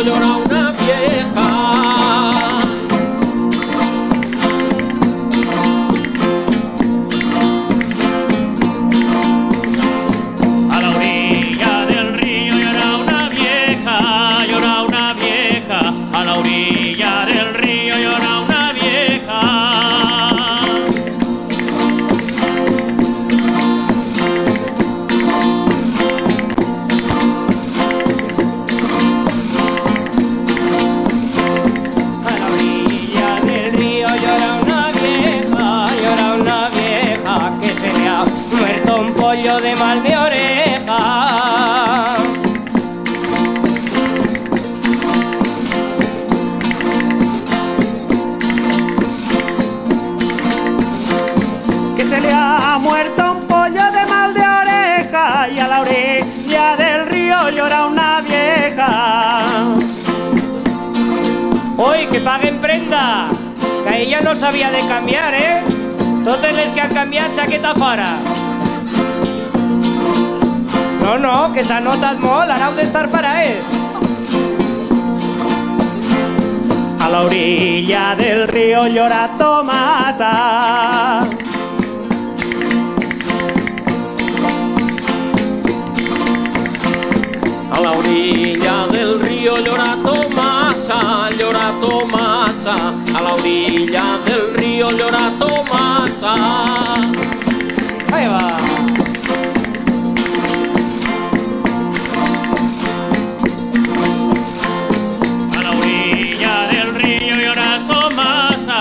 llora una vieja. A la orilla del río llora una vieja, llora una vieja. A la orilla del río llora una vieja. Muerto un pollo de mal de oreja. Que se le ha muerto un pollo de mal de oreja y a la orilla del río llora una vieja. ¡Uy, que paguen prenda! Que ella no sabía de cambiar, ¿eh? Totes les que han canviat chaqueta fora. No, que s'ha notat molt, ara heu d'estar paraes. A la orilla del río llora Tomasa. A la orilla del río llora Tomasa, llora Tomasa. A la orilla del río llora Tomasa. Ahí va. A la orilla del río llora Tomasa,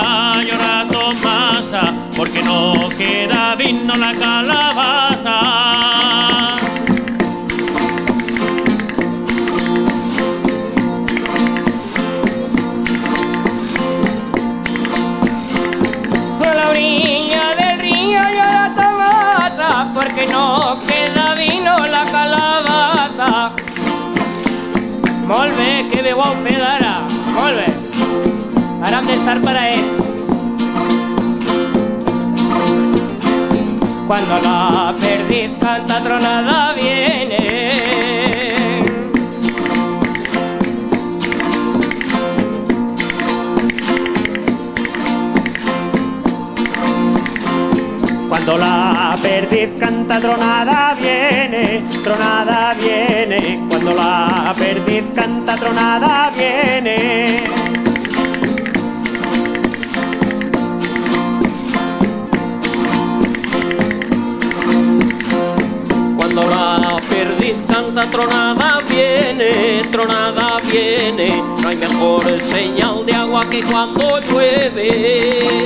porque no queda vino la calabaza. Porque no queda vino la calabaza. Molt bé, que bé ho heu fet ara. Molt bé. Ara hem d'estar para ells. Cuando la perdiz canta tronada viene. Cuando la perdiz canta tronada viene, tronada viene. Cuando la perdiz canta tronada viene. Cuando la perdiz canta tronada viene, tronada viene. No hay mejor señal de agua que cuando llueve.